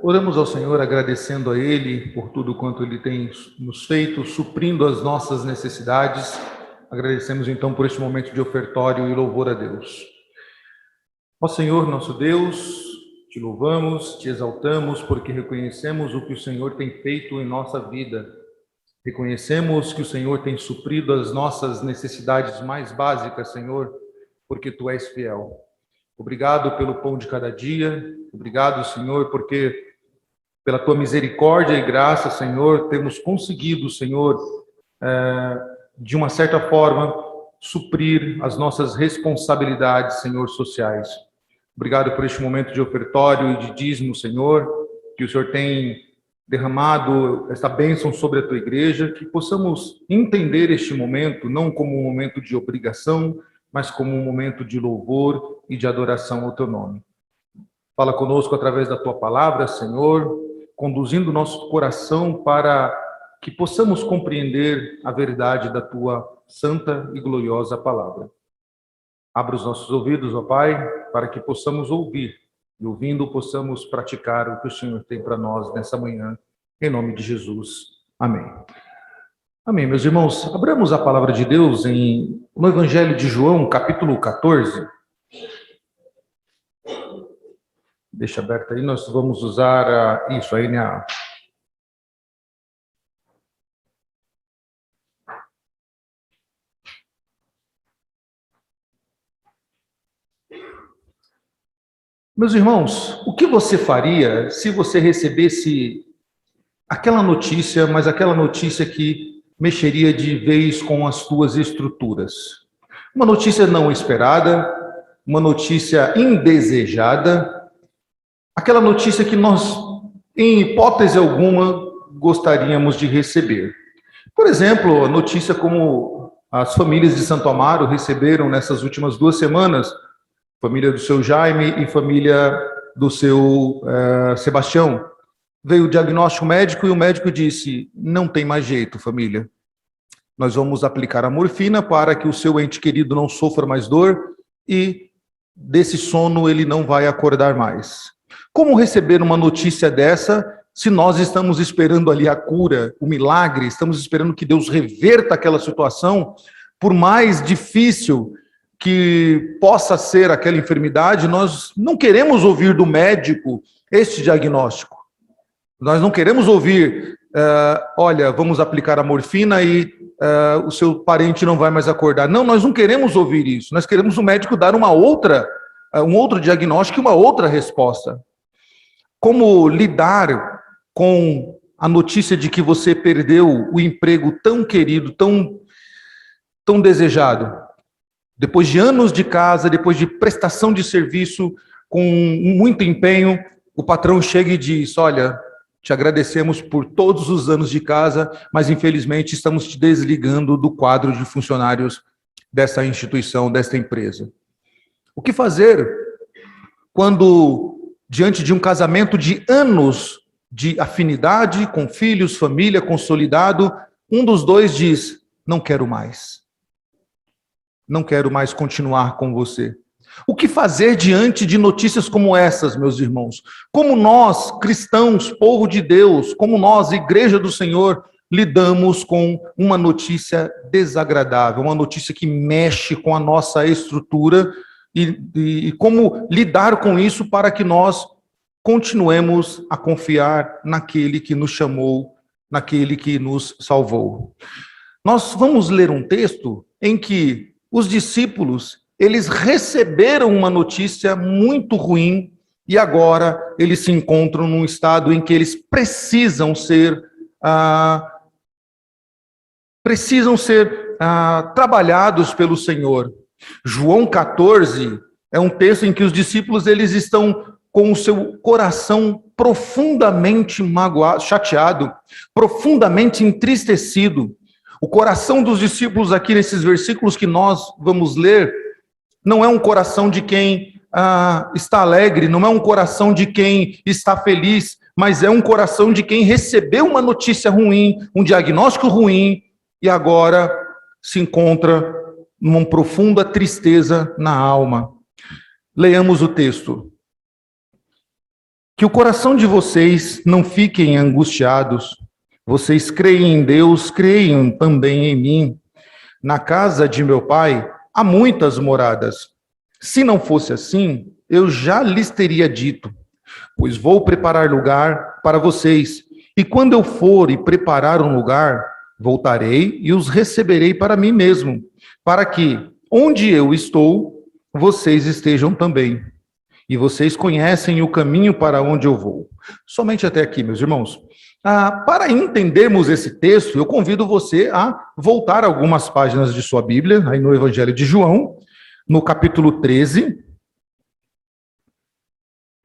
Oramos ao Senhor agradecendo a Ele por tudo quanto Ele tem nos feito, suprindo as nossas necessidades. Agradecemos então por este momento de ofertório e louvor a Deus. Ó Senhor, nosso Deus, te louvamos, te exaltamos, porque reconhecemos o que o Senhor tem feito em nossa vida. Reconhecemos que o Senhor tem suprido as nossas necessidades mais básicas, Senhor, porque Tu és fiel. Obrigado pelo pão de cada dia. Obrigado, Senhor, porque pela Tua misericórdia e graça, Senhor, temos conseguido, Senhor, de uma certa forma, suprir as nossas responsabilidades, Senhor, sociais. Obrigado por este momento de ofertório e de dízimo, Senhor, que o Senhor tem derramado esta bênção sobre a Tua igreja, que possamos entender este momento não como um momento de obrigação, mas como um momento de louvor e de adoração ao Teu nome. Fala conosco através da Tua palavra, Senhor, conduzindo o nosso coração para que possamos compreender a verdade da Tua santa e gloriosa palavra. Abra os nossos ouvidos, ó Pai, para que possamos ouvir e, ouvindo, possamos praticar o que o Senhor tem para nós nessa manhã, em nome de Jesus. Amém. Amém, meus irmãos. Abramos a palavra de Deus no Evangelho de João, capítulo 14. Deixa aberto aí, nós vamos usar isso aí, né? Meus irmãos, o que você faria se você recebesse aquela notícia, mas aquela notícia que mexeria de vez com as suas estruturas? Uma notícia não esperada, uma notícia indesejada, aquela notícia que nós, em hipótese alguma, gostaríamos de receber. Por exemplo, a notícia como as famílias de Santo Amaro receberam nessas últimas 2 semanas, família do seu Jaime e família do seu Sebastião. Veio o diagnóstico médico e o médico disse: não tem mais jeito, família. Nós vamos aplicar a morfina para que o seu ente querido não sofra mais dor e desse sono ele não vai acordar mais. Como receber uma notícia dessa se nós estamos esperando ali a cura, o milagre, estamos esperando que Deus reverta aquela situação, por mais difícil que possa ser aquela enfermidade, nós não queremos ouvir do médico este diagnóstico. Nós não queremos ouvir, olha, vamos aplicar a morfina e o seu parente não vai mais acordar. Não, nós não queremos ouvir isso. Nós queremos o médico dar um outro diagnóstico e uma outra resposta. Como lidar com a notícia de que você perdeu o emprego tão querido, tão desejado? Depois de anos de casa, depois de prestação de serviço, com muito empenho, o patrão chega e diz: olha, te agradecemos por todos os anos de casa, mas infelizmente estamos te desligando do quadro de funcionários dessa instituição, desta empresa. O que fazer quando, diante de um casamento de anos de afinidade, com filhos, família, consolidado, um dos dois diz: não quero mais. Não quero mais continuar com você. O que fazer diante de notícias como essas, meus irmãos? Como nós, cristãos, povo de Deus, como nós, igreja do Senhor, lidamos com uma notícia desagradável, uma notícia que mexe com a nossa estrutura e como lidar com isso para que nós continuemos a confiar naquele que nos chamou, naquele que nos salvou. Nós vamos ler um texto em que os discípulos, eles receberam uma notícia muito ruim e agora eles se encontram num estado em que eles precisam ser trabalhados pelo Senhor. João 14 é um texto em que os discípulos eles estão com o seu coração profundamente magoado, chateado, profundamente entristecido. O coração dos discípulos aqui nesses versículos que nós vamos ler não é um coração de quem está alegre, não é um coração de quem está feliz, mas é um coração de quem recebeu uma notícia ruim, um diagnóstico ruim e agora se encontra numa profunda tristeza na alma. Leiamos o texto. Que o coração de vocês não fiquem angustiados. Vocês creem em Deus, creiam também em mim. Na casa de meu pai há muitas moradas. Se não fosse assim, eu já lhes teria dito, pois vou preparar lugar para vocês. E quando eu for e preparar um lugar, voltarei e os receberei para mim mesmo, para que, onde eu estou, vocês estejam também. E vocês conhecem o caminho para onde eu vou. Somente até aqui, meus irmãos. Para entendermos esse texto, eu convido você a voltar algumas páginas de sua Bíblia, aí no Evangelho de João, no capítulo 13,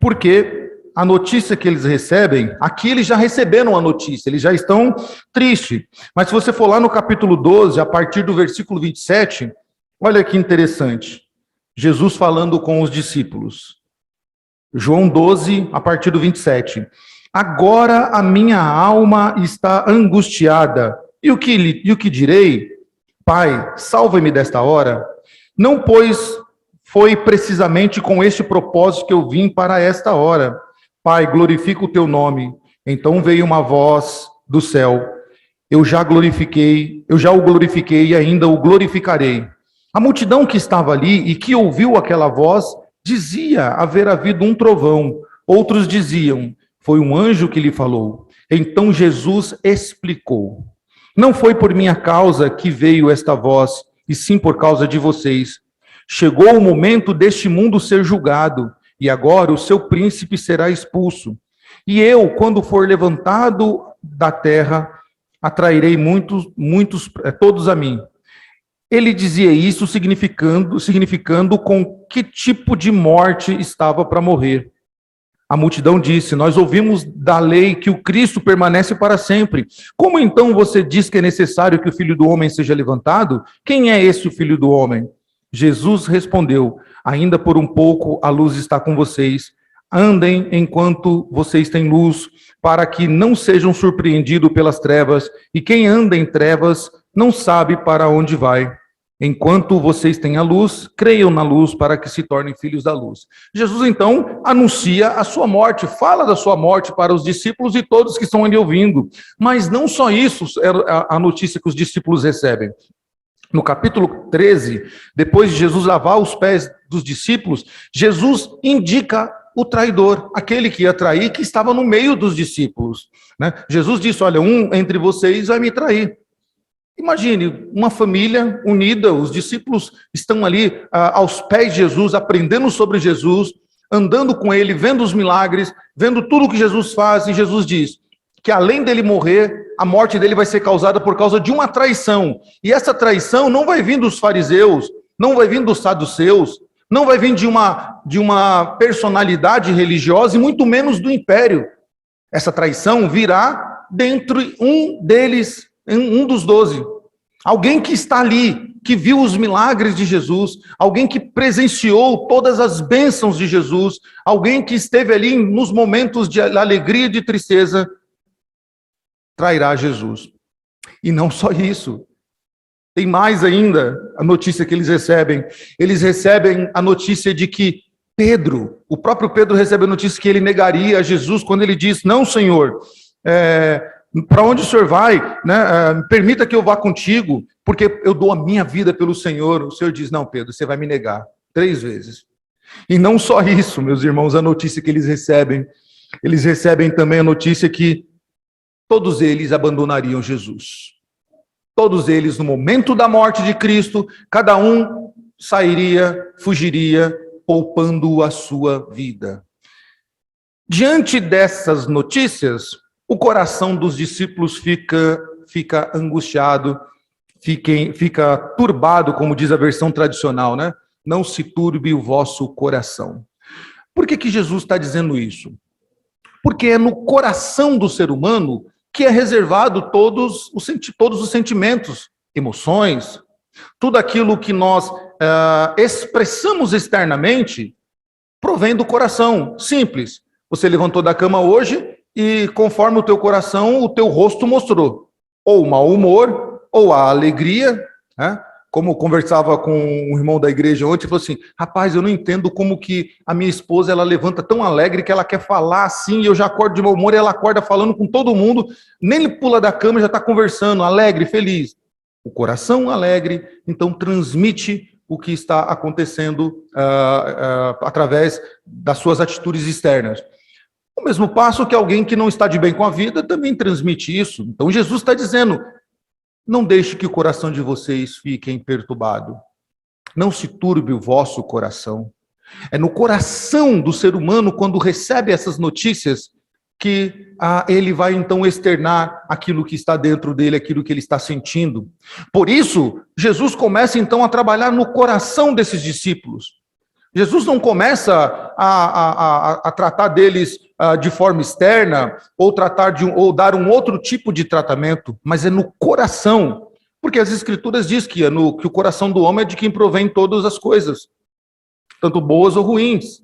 porque a notícia que eles recebem, aqui eles já receberam a notícia, eles já estão tristes. Mas se você for lá no capítulo 12, a partir do versículo 27, olha que interessante. Jesus falando com os discípulos. João 12, a partir do 27. Agora a minha alma está angustiada. E o que direi? Pai, salva-me desta hora. Não, pois foi precisamente com este propósito que eu vim para esta hora. Pai, glorifica o teu nome. Então veio uma voz do céu. Eu já o glorifiquei e ainda o glorificarei. A multidão que estava ali e que ouviu aquela voz dizia haver havido um trovão. Outros diziam, foi um anjo que lhe falou. Então Jesus explicou. Não foi por minha causa que veio esta voz, e sim por causa de vocês. Chegou o momento deste mundo ser julgado, e agora o seu príncipe será expulso. E eu, quando for levantado da terra, atrairei todos a mim. Ele dizia isso significando com que tipo de morte estava para morrer. A multidão disse, nós ouvimos da lei que o Cristo permanece para sempre. Como então você diz que é necessário que o Filho do Homem seja levantado? Quem é esse o Filho do Homem? Jesus respondeu, ainda por um pouco a luz está com vocês. Andem enquanto vocês têm luz, para que não sejam surpreendidos pelas trevas, e quem anda em trevas não sabe para onde vai. Enquanto vocês têm a luz, creiam na luz para que se tornem filhos da luz. Jesus, então, anuncia a sua morte, fala da sua morte para os discípulos e todos que estão ali ouvindo. Mas não só isso é a notícia que os discípulos recebem. No capítulo 13, depois de Jesus lavar os pés dos discípulos, Jesus indica o traidor, aquele que ia trair, que estava no meio dos discípulos. Né? Jesus disse, olha, um entre vocês vai me trair. Imagine, uma família unida, os discípulos estão ali aos pés de Jesus, aprendendo sobre Jesus, andando com ele, vendo os milagres, vendo tudo o que Jesus faz, e Jesus diz que além dele morrer, a morte dele vai ser causada por causa de uma traição. E essa traição não vai vir dos fariseus, não vai vir dos saduceus, não vai vir de uma personalidade religiosa e muito menos do império. Essa traição virá dentre um deles, um dos 12. Alguém que está ali, que viu os milagres de Jesus, alguém que presenciou todas as bênçãos de Jesus, alguém que esteve ali nos momentos de alegria e de tristeza, trairá Jesus. E não só isso. Tem mais ainda a notícia que eles recebem. Eles recebem a notícia de que Pedro, o próprio Pedro recebe a notícia que ele negaria a Jesus quando ele diz, não, Senhor, para onde o Senhor vai? Né? Permita que eu vá contigo, porque eu dou a minha vida pelo Senhor. O Senhor diz, não, Pedro, você vai me negar 3 vezes. E não só isso, meus irmãos, a notícia que eles recebem também a notícia que todos eles abandonariam Jesus. Todos eles, no momento da morte de Cristo, cada um sairia, fugiria, poupando a sua vida. Diante dessas notícias, o coração dos discípulos fica angustiado, fica turbado, como diz a versão tradicional, né? Não se turbe o vosso coração. Por que Jesus está dizendo isso? Porque é no coração do ser humano que é reservado todos os sentimentos, emoções, tudo aquilo que nós expressamos externamente, provém do coração. Simples. Você levantou da cama hoje e conforme o teu coração, o teu rosto mostrou ou o mau humor, ou a alegria, né? Como eu conversava com um irmão da igreja ontem, ele falou assim, rapaz, eu não entendo como que a minha esposa, ela levanta tão alegre que ela quer falar assim, e eu já acordo de mau humor, e ela acorda falando com todo mundo, nem ele pula da cama, já está conversando, alegre, feliz. O coração alegre, então transmite o que está acontecendo através das suas atitudes externas. O mesmo passo que alguém que não está de bem com a vida também transmite isso. Então Jesus está dizendo, não deixe que o coração de vocês fique perturbado. Não se turbe o vosso coração. É no coração do ser humano, quando recebe essas notícias, que ele vai então externar aquilo que está dentro dele, aquilo que ele está sentindo. Por isso, Jesus começa então a trabalhar no coração desses discípulos. Jesus não começa a tratar deles de forma externa, ou ou dar um outro tipo de tratamento, mas é no coração. Porque as Escrituras dizem que o coração do homem é de quem provém todas as coisas, tanto boas ou ruins.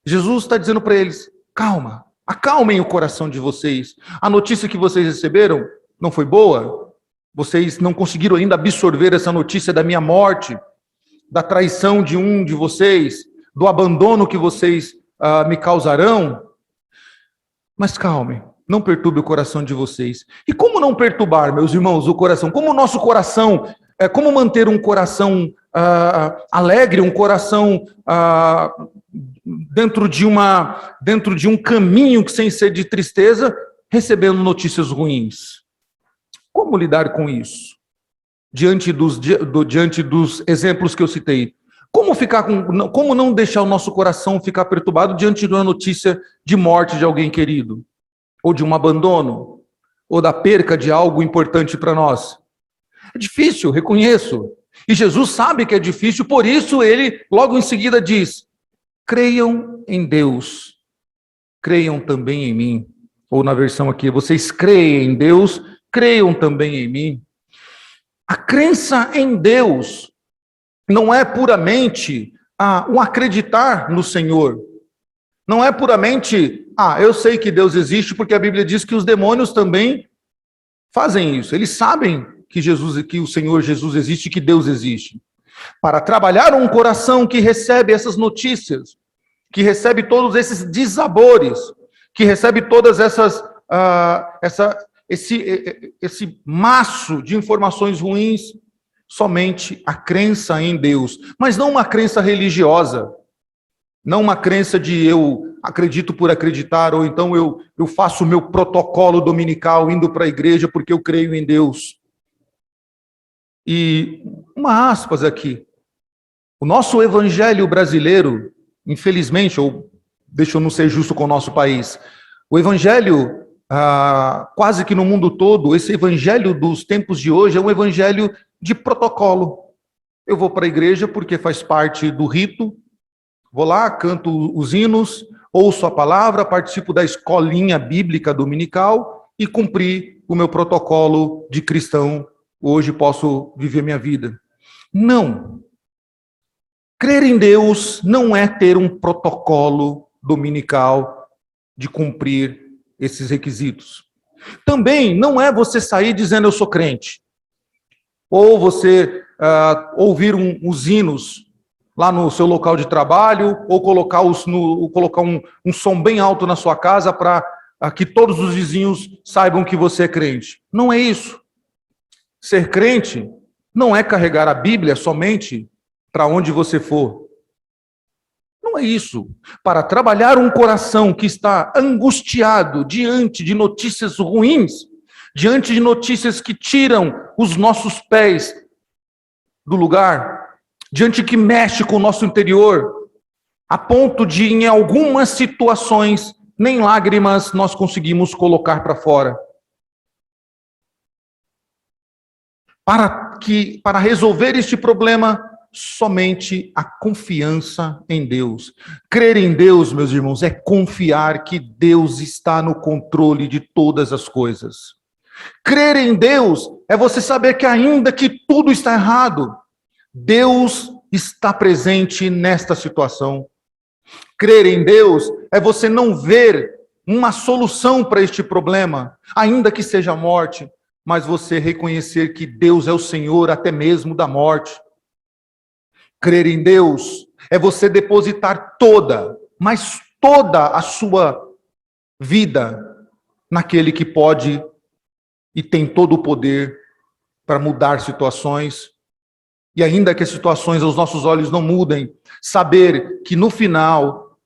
Jesus está dizendo para eles, calma, acalmem o coração de vocês. A notícia que vocês receberam não foi boa? Vocês não conseguiram ainda absorver essa notícia da minha morte, da traição de um de vocês, do abandono que vocês me causarão? Mas calmem, não perturbe o coração de vocês. E como não perturbar, meus irmãos, o coração? Como o nosso coração, como manter um coração alegre, um coração dentro de um caminho sem ser de tristeza, recebendo notícias ruins? Como lidar com isso? Diante dos exemplos que eu citei. Como não deixar o nosso coração ficar perturbado diante de uma notícia de morte de alguém querido? Ou de um abandono? Ou da perca de algo importante para nós? É difícil, reconheço. E Jesus sabe que é difícil, por isso ele logo em seguida diz, creiam em Deus, creiam também em mim. Ou na versão aqui, vocês creem em Deus, creiam também em mim. A crença em Deus não é puramente um acreditar no Senhor. Não é puramente, eu sei que Deus existe, porque a Bíblia diz que os demônios também fazem isso. Eles sabem que o Senhor Jesus existe, que Deus existe. Para trabalhar um coração que recebe essas notícias, que recebe todos esses dissabores, que recebe todas esse maço de informações ruins, somente a crença em Deus, mas não uma crença religiosa, não uma crença de eu acredito por acreditar, ou então eu faço o meu protocolo dominical indo para a igreja porque eu creio em Deus. E uma aspas aqui, o nosso evangelho brasileiro, infelizmente, ou deixa eu não ser justo com o nosso país, o evangelho, quase que no mundo todo, esse evangelho dos tempos de hoje é um evangelho de protocolo. Eu vou para a igreja porque faz parte do rito, vou lá, canto os hinos, ouço a palavra, participo da escolinha bíblica dominical e cumpri o meu protocolo de cristão. Hoje posso viver minha vida. Não. Crer em Deus não é ter um protocolo dominical de cumprir esses requisitos. Também não é você sair dizendo eu sou crente. Ou você ouvir os hinos lá no seu local de trabalho, ou colocar um som bem alto na sua casa para que todos os vizinhos saibam que você é crente. Não é isso. Ser crente não é carregar a Bíblia somente para onde você for. Não é isso. Para trabalhar um coração que está angustiado diante de notícias ruins, diante de notícias que tiram os nossos pés do lugar, diante que mexe com o nosso interior, a ponto de, em algumas situações, nem lágrimas nós conseguimos colocar para fora. Para resolver este problema, somente a confiança em Deus. Crer em Deus, meus irmãos, é confiar que Deus está no controle de todas as coisas. Crer em Deus é você saber que ainda que tudo está errado, Deus está presente nesta situação. Crer em Deus é você não ver uma solução para este problema, ainda que seja a morte, mas você reconhecer que Deus é o Senhor até mesmo da morte. Crer em Deus é você depositar toda, mas toda a sua vida naquele que pode e tem todo o poder para mudar situações. E ainda que as situações aos nossos olhos não mudem, saber que no final,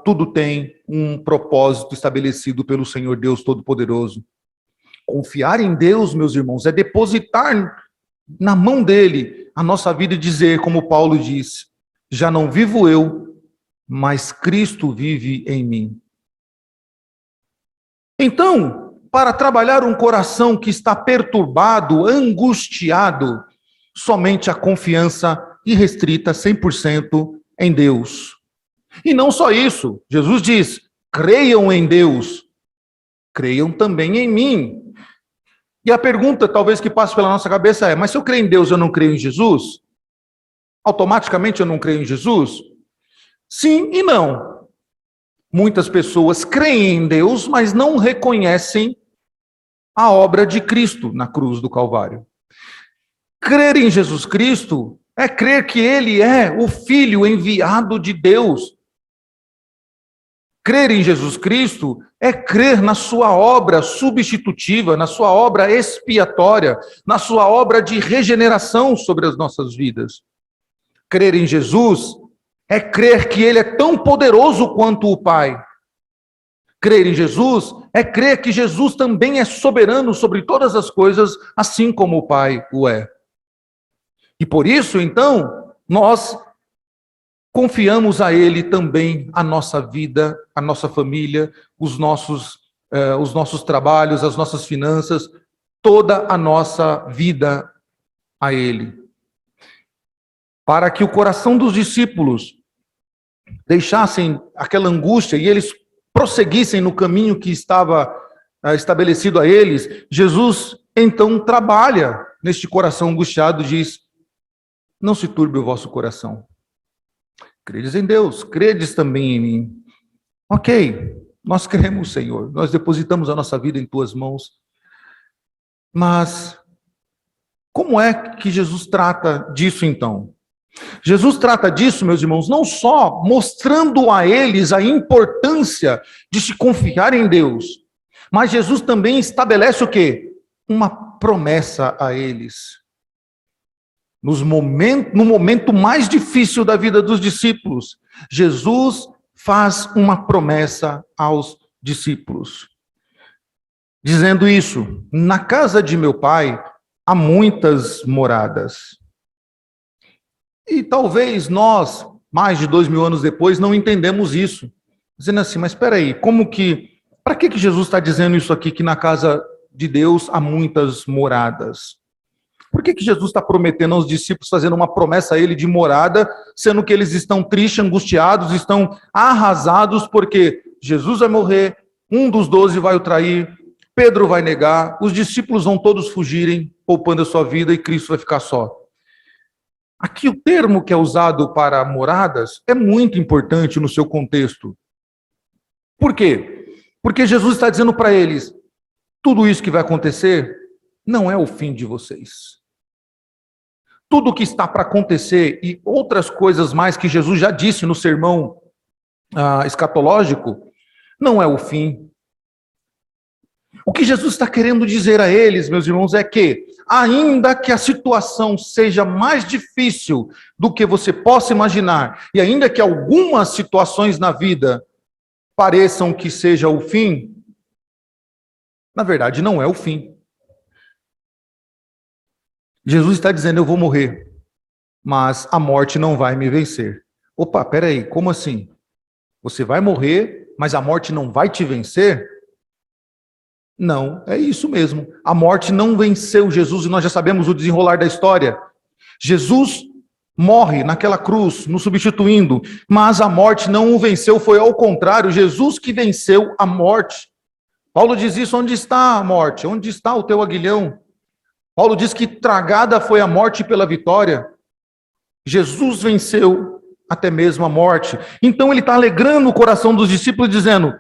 tudo tem um propósito estabelecido pelo Senhor Deus Todo-Poderoso. Confiar em Deus, meus irmãos, é depositar na mão dele a nossa vida e dizer, como Paulo diz, já não vivo eu, mas Cristo vive em mim. Então, para trabalhar um coração que está perturbado, angustiado, somente a confiança irrestrita, 100% em Deus. E não só isso, Jesus diz, creiam em Deus, creiam também em mim. E a pergunta, talvez, que passe pela nossa cabeça é, mas se eu creio em Deus, eu não creio em Jesus? Automaticamente eu não creio em Jesus? Sim e não. Muitas pessoas creem em Deus, mas não reconhecem a obra de Cristo na cruz do Calvário. Crer em Jesus Cristo é crer que Ele é o Filho enviado de Deus. Crer em Jesus Cristo é crer na sua obra substitutiva, na sua obra expiatória, na sua obra de regeneração sobre as nossas vidas. Crer em Jesus é crer que Ele é tão poderoso quanto o Pai. Crer em Jesus é crer que Jesus também é soberano sobre todas as coisas, assim como o Pai o é. E por isso, então, nós confiamos a Ele também a nossa vida, a nossa família, os nossos trabalhos, as nossas finanças, toda a nossa vida a Ele. Para que o coração dos discípulos deixassem aquela angústia e eles prosseguissem no caminho que estava estabelecido a eles, Jesus então trabalha neste coração angustiado, diz, não se turbe o vosso coração. Credes em Deus, credes também em mim. Ok, nós cremos, Senhor, nós depositamos a nossa vida em tuas mãos. Mas como é que Jesus trata disso então? Jesus trata disso, meus irmãos, não só mostrando a eles a importância de se confiar em Deus, mas Jesus também estabelece o quê? Uma promessa a eles. No momento mais difícil da vida dos discípulos, Jesus faz uma promessa aos discípulos, dizendo isso, na casa de meu pai há muitas moradas. E talvez nós, mais de 2000 anos depois, não entendemos isso. Dizendo assim, mas espera aí, para que Jesus está dizendo isso aqui, que na casa de Deus há muitas moradas? Por que Jesus está prometendo aos discípulos, fazendo uma promessa a ele de morada, sendo que eles estão tristes, angustiados, estão arrasados, porque Jesus vai morrer, um dos 12 vai o trair, Pedro vai negar, os discípulos vão todos fugirem, poupando a sua vida, e Cristo vai ficar só. Aqui o termo que é usado para moradas é muito importante no seu contexto. Por quê? Porque Jesus está dizendo para eles, tudo isso que vai acontecer não é o fim de vocês. Tudo o que está para acontecer e outras coisas mais que Jesus já disse no sermão escatológico, não é o fim. O que Jesus está querendo dizer a eles, meus irmãos, é que, ainda que a situação seja mais difícil do que você possa imaginar, e ainda que algumas situações na vida pareçam que seja o fim, na verdade não é o fim. Jesus está dizendo, eu vou morrer, mas a morte não vai me vencer. Opa, peraí, como assim? Você vai morrer, mas a morte não vai te vencer? Não, é isso mesmo. A morte não venceu Jesus e nós já sabemos o desenrolar da história. Jesus morre naquela cruz, nos substituindo, mas a morte não o venceu, foi ao contrário, Jesus que venceu a morte. Paulo diz isso, onde está a morte? Onde está o teu aguilhão? Paulo diz que tragada foi a morte pela vitória. Jesus venceu até mesmo a morte. Então ele está alegrando o coração dos discípulos, dizendo,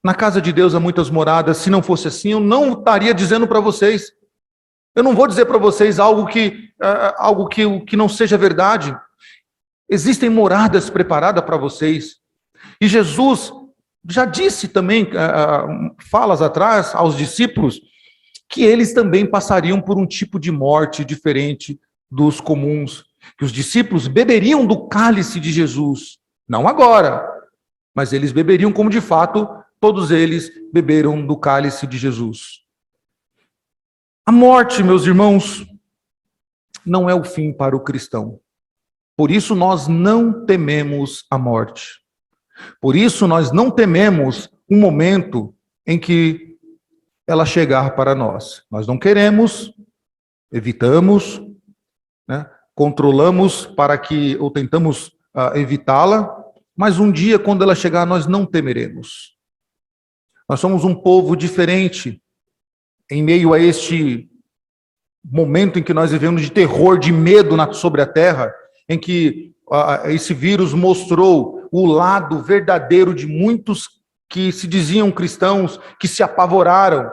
Na casa de Deus há muitas moradas. Se não fosse assim, eu não estaria dizendo para vocês. Eu não vou dizer para vocês algo que não seja verdade. Existem moradas preparadas para vocês. E Jesus já disse também, falas atrás, aos discípulos, que eles também passariam por um tipo de morte diferente dos comuns. Que os discípulos beberiam do cálice de Jesus. Não agora, mas eles beberiam como de fato todos eles beberam do cálice de Jesus. A morte, meus irmãos, não é o fim para o cristão. Por isso nós não tememos a morte. Por isso nós não tememos um momento em que ela chegar para nós. Nós não queremos, evitamos, né? Controlamos para que, ou tentamos evitá-la, mas um dia, quando ela chegar, nós não temeremos. Nós somos um povo diferente em meio a este momento em que nós vivemos de terror, de medo sobre a terra, em que esse vírus mostrou o lado verdadeiro de muitos que se diziam cristãos, que se apavoraram,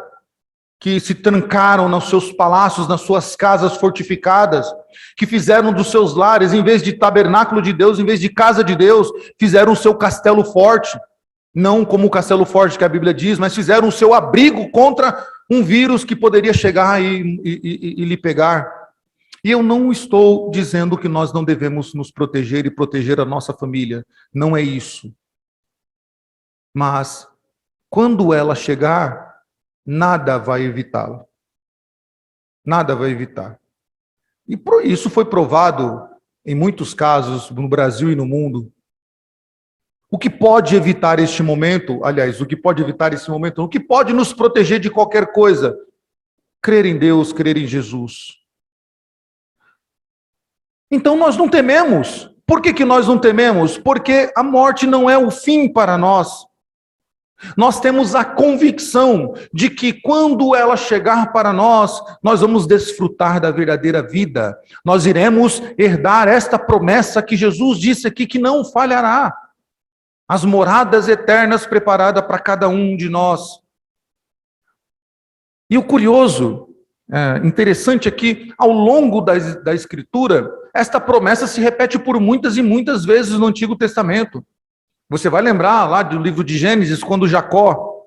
que se trancaram nos seus palácios, nas suas casas fortificadas, que fizeram dos seus lares, em vez de tabernáculo de Deus, em vez de casa de Deus, fizeram o seu castelo forte. Não como o castelo forte que a Bíblia diz, mas fizeram o seu abrigo contra um vírus que poderia chegar e lhe pegar. E eu não estou dizendo que nós não devemos nos proteger e proteger a nossa família. Não é isso. Mas, quando ela chegar, nada vai evitá-la. Nada vai evitar. E isso foi provado em muitos casos no Brasil e no mundo. O que pode evitar este momento, aliás, o que pode evitar esse momento, o que pode nos proteger de qualquer coisa? Crer em Deus, crer em Jesus. Então nós não tememos. Por que nós não tememos? Porque a morte não é o fim para nós. Nós temos a convicção de que quando ela chegar para nós, nós vamos desfrutar da verdadeira vida. Nós iremos herdar esta promessa que Jesus disse aqui que não falhará. As moradas eternas preparadas para cada um de nós. E o curioso, interessante é que ao longo da Escritura, esta promessa se repete por muitas e muitas vezes no Antigo Testamento. Você vai lembrar lá do livro de Gênesis, quando Jacó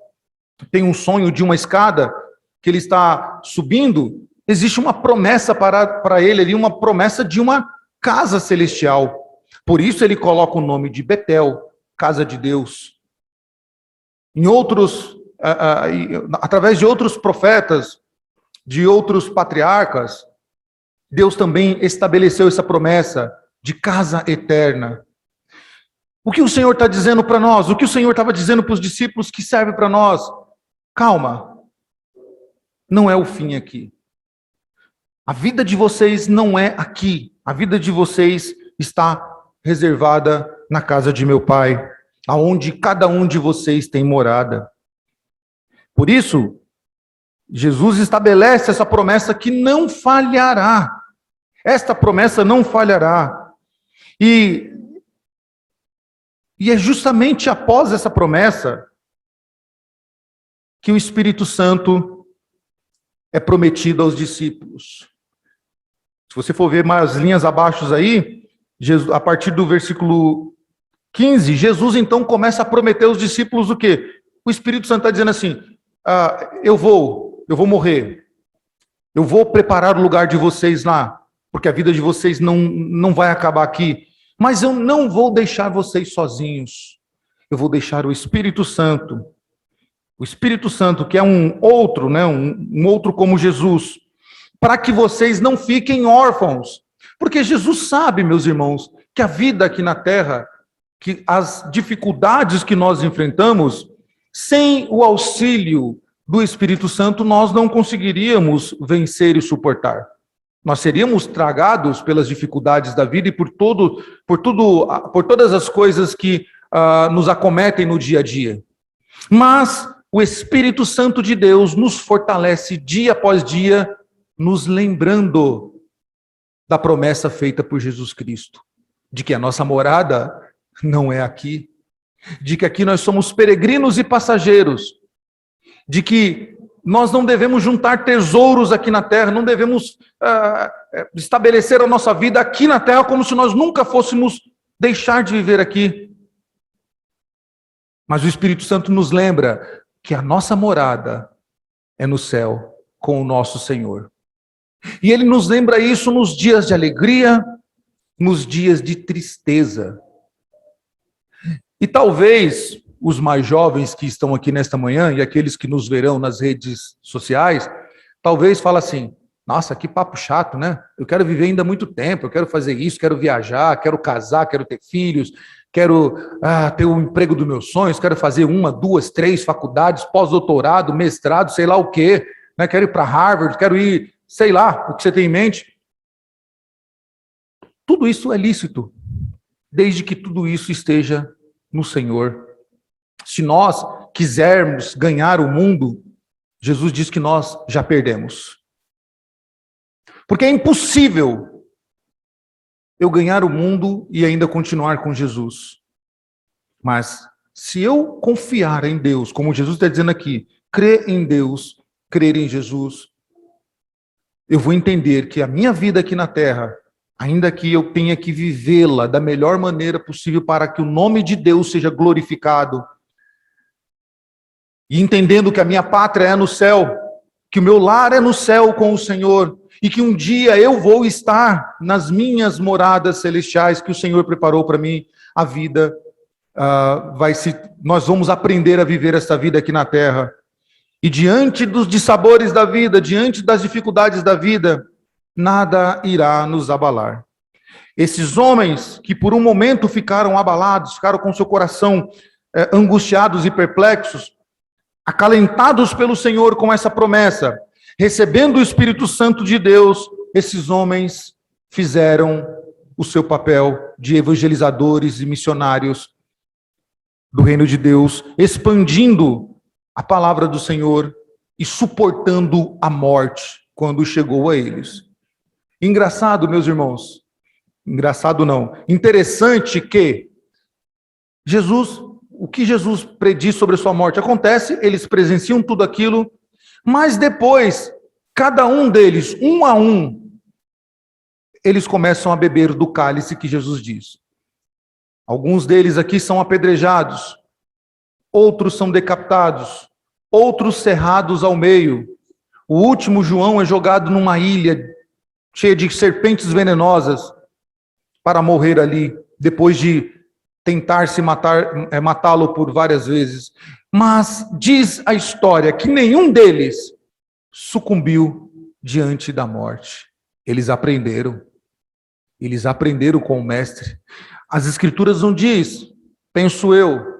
tem um sonho de uma escada, que ele está subindo, existe uma promessa para ele ali, uma promessa de uma casa celestial. Por isso ele coloca o nome de Betel, casa de Deus. Em outros, através de outros profetas, de outros patriarcas, Deus também estabeleceu essa promessa de casa eterna. O que o Senhor está dizendo para nós? O que o Senhor estava dizendo para os discípulos que serve para nós? Calma, não é o fim aqui. A vida de vocês não é aqui. A vida de vocês está reservada na casa de meu Pai, aonde cada um de vocês tem morada. Por isso, Jesus estabelece essa promessa que não falhará. Esta promessa não falhará. E é justamente após essa promessa que o Espírito Santo é prometido aos discípulos. Se você for ver mais linhas abaixo aí, a partir do versículo 15, Jesus então começa a prometer aos discípulos o quê? O Espírito Santo está dizendo assim, eu vou morrer, eu vou preparar o lugar de vocês lá, porque a vida de vocês não vai acabar aqui, mas eu não vou deixar vocês sozinhos, eu vou deixar o Espírito Santo que é um outro, né, um outro como Jesus, para que vocês não fiquem órfãos, porque Jesus sabe, meus irmãos, que a vida aqui na terra, que as dificuldades que nós enfrentamos, sem o auxílio do Espírito Santo, nós não conseguiríamos vencer e suportar. Nós seríamos tragados pelas dificuldades da vida e por todas as coisas que nos acometem no dia a dia. Mas o Espírito Santo de Deus nos fortalece dia após dia, nos lembrando da promessa feita por Jesus Cristo, de que a nossa morada não é aqui. de que aqui nós somos peregrinos e passageiros, de que nós não devemos juntar tesouros aqui na terra, não devemos estabelecer a nossa vida aqui na terra como se nós nunca fôssemos deixar de viver aqui. Mas o Espírito Santo nos lembra que a nossa morada é no céu com o nosso Senhor. E Ele nos lembra isso nos dias de alegria, nos dias de tristeza. E talvez os mais jovens que estão aqui nesta manhã e aqueles que nos verão nas redes sociais, talvez falem assim: nossa, que papo chato, né? Eu quero viver ainda muito tempo, eu quero fazer isso, quero viajar, quero casar, quero ter filhos, quero ter o emprego dos meus sonhos, quero fazer 1, 2, 3 faculdades, pós-doutorado, mestrado, sei lá o quê, né? Quero ir para Harvard, quero ir, sei lá, o que você tem em mente. Tudo isso é lícito, desde que tudo isso esteja no Senhor. Se nós quisermos ganhar o mundo, Jesus diz que nós já perdemos. Porque é impossível eu ganhar o mundo e ainda continuar com Jesus. Mas se eu confiar em Deus, como Jesus está dizendo aqui, crer em Deus, crer em Jesus, eu vou entender que a minha vida aqui na terra, ainda que eu tenha que vivê-la da melhor maneira possível para que o nome de Deus seja glorificado, e entendendo que a minha pátria é no céu, que o meu lar é no céu com o Senhor, e que um dia eu vou estar nas minhas moradas celestiais que o Senhor preparou para mim, a vida nós vamos aprender a viver essa vida aqui na terra. E diante dos dissabores da vida, diante das dificuldades da vida, nada irá nos abalar. Esses homens que por um momento ficaram abalados, ficaram com seu coração angustiados e perplexos, acalentados pelo Senhor com essa promessa, recebendo o Espírito Santo de Deus, esses homens fizeram o seu papel de evangelizadores e missionários do reino de Deus, expandindo a palavra do Senhor e suportando a morte quando chegou a eles. Engraçado, meus irmãos, engraçado não, interessante que o que Jesus prediz sobre a sua morte acontece, eles presenciam tudo aquilo, mas depois, cada um deles, um a um, eles começam a beber do cálice que Jesus diz. Alguns deles aqui são apedrejados, outros são decapitados, outros cerrados ao meio. O último, João, é jogado numa ilha cheia de serpentes venenosas para morrer ali, depois de tentar matá-lo por várias vezes. Mas diz a história que nenhum deles sucumbiu diante da morte. Eles aprenderam com o mestre. As escrituras não diz, penso eu,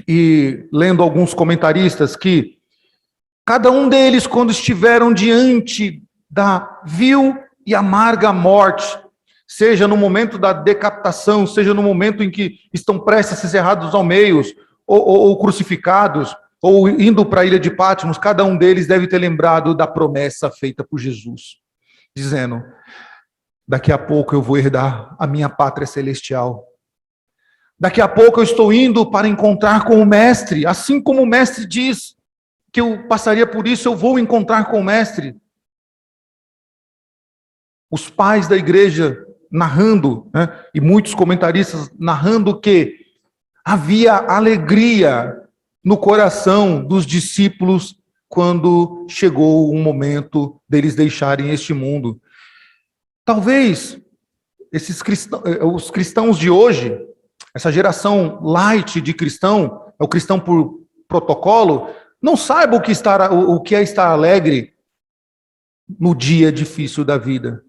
e lendo alguns comentaristas, que cada um deles, quando estiveram diante da vil e amarga morte, seja no momento da decapitação, seja no momento em que estão prestes a ser cerrados ao meio, ou crucificados, ou indo para a ilha de Patmos, cada um deles deve ter lembrado da promessa feita por Jesus, dizendo: daqui a pouco eu vou herdar a minha pátria celestial. Daqui a pouco eu estou indo para encontrar com o Mestre, assim como o Mestre diz que eu passaria por isso, eu vou encontrar com o Mestre. Os pais da igreja narrando, né, e muitos comentaristas narrando que havia alegria no coração dos discípulos quando chegou o momento deles deixarem este mundo. Talvez os cristãos de hoje, essa geração light de cristão, é o cristão por protocolo, não saiba o que é estar alegre no dia difícil da vida.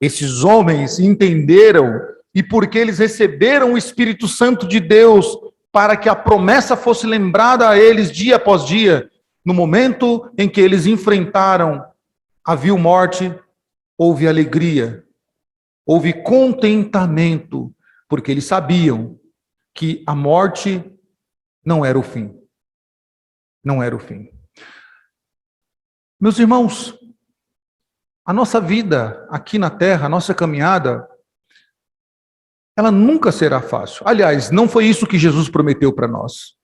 Esses homens entenderam, e porque eles receberam o Espírito Santo de Deus, para que a promessa fosse lembrada a eles dia após dia, no momento em que eles enfrentaram a vil morte, houve alegria, houve contentamento, porque eles sabiam que a morte não era o fim. Não era o fim. Meus irmãos, a nossa vida aqui na terra, a nossa caminhada, ela nunca será fácil. Aliás, não foi isso que Jesus prometeu para nós.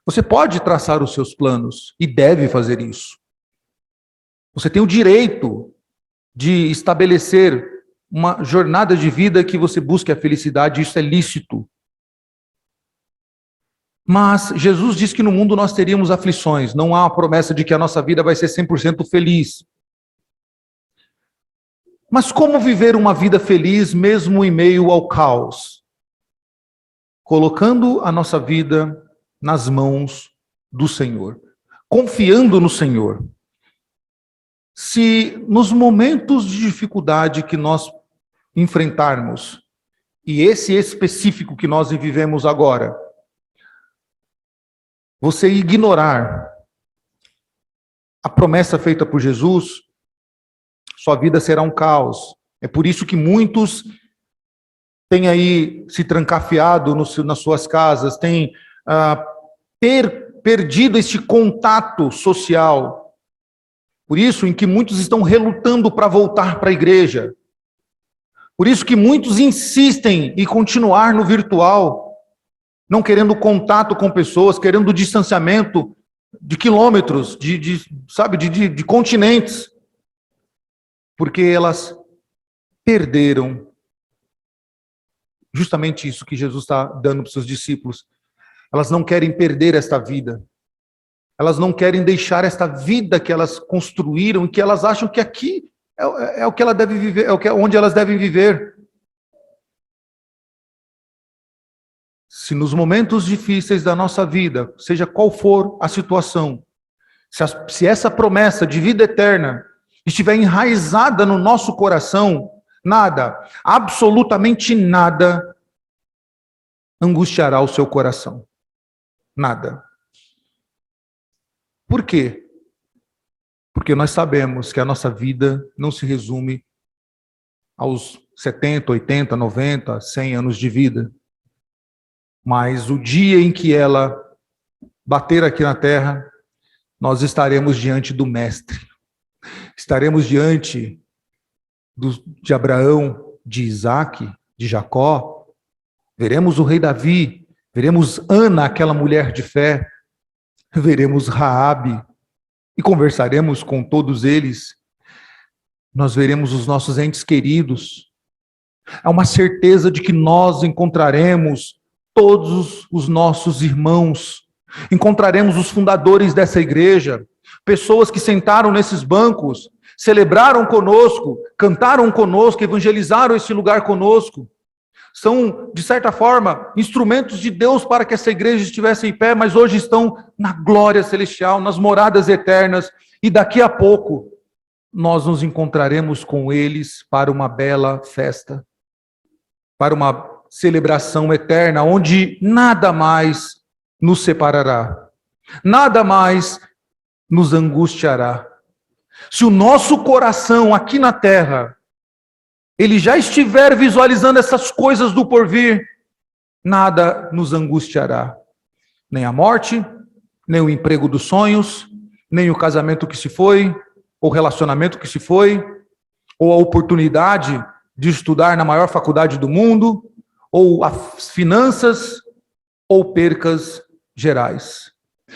Você pode traçar os seus planos e deve fazer isso. Você tem o direito de estabelecer uma jornada de vida que você busque a felicidade, isso é lícito. Mas Jesus diz que no mundo nós teríamos aflições, não há a promessa de que a nossa vida vai ser 100% feliz. Mas como viver uma vida feliz mesmo em meio ao caos? Colocando a nossa vida nas mãos do Senhor, confiando no Senhor. Se nos momentos de dificuldade que nós enfrentarmos, e esse específico que nós vivemos agora, você ignorar a promessa feita por Jesus, sua vida será um caos. É por isso que muitos têm aí se trancafiado nas suas casas, têm perdido este contato social. Por isso em que muitos estão relutando para voltar para a igreja. Por isso que muitos insistem em continuar no virtual, não querendo contato com pessoas, querendo distanciamento de quilômetros, de continentes, porque elas perderam justamente isso que Jesus está dando para os seus discípulos. Elas não querem perder esta vida. Elas não querem deixar esta vida que elas construíram e que elas acham que aqui é o que ela deve viver, onde elas devem viver. Se nos momentos difíceis da nossa vida, seja qual for a situação, se essa promessa de vida eterna estiver enraizada no nosso coração, nada, absolutamente nada, angustiará o seu coração. Nada. Por quê? Porque nós sabemos que a nossa vida não se resume aos 70, 80, 90, 100 anos de vida. Mas o dia em que ela bater aqui na terra, nós estaremos diante do Mestre. Estaremos diante de Abraão, de Isaac, de Jacó. Veremos o rei Davi, veremos Ana, aquela mulher de fé, veremos Raabe e conversaremos com todos eles. Nós veremos os nossos entes queridos. Há uma certeza de que nós encontraremos todos os nossos irmãos, encontraremos os fundadores dessa igreja, pessoas que sentaram nesses bancos, celebraram conosco, cantaram conosco, evangelizaram esse lugar conosco. São, de certa forma, instrumentos de Deus para que essa igreja estivesse em pé, mas hoje estão na glória celestial, nas moradas eternas, e daqui a pouco nós nos encontraremos com eles para uma bela festa, para uma celebração eterna, onde nada mais nos separará, nada mais nos angustiará. Se o nosso coração aqui na terra, ele já estiver visualizando essas coisas do porvir, nada nos angustiará. Nem a morte, nem o emprego dos sonhos, nem o casamento que se foi, ou o relacionamento que se foi, ou a oportunidade de estudar na maior faculdade do mundo, ou as finanças, ou percas gerais.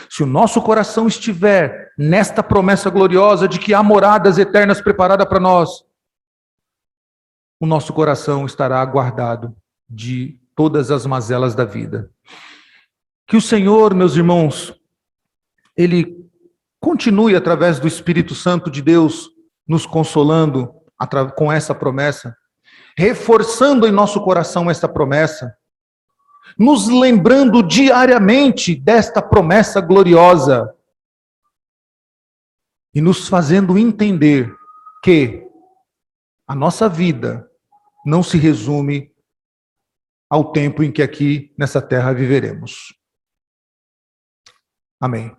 Se o nosso coração estiver nesta promessa gloriosa de que há moradas eternas preparadas para nós, o nosso coração estará guardado de todas as mazelas da vida. Que o Senhor, meus irmãos, Ele continue através do Espírito Santo de Deus nos consolando com essa promessa, reforçando em nosso coração essa promessa, nos lembrando diariamente desta promessa gloriosa e nos fazendo entender que a nossa vida não se resume ao tempo em que aqui nessa terra viveremos. Amém.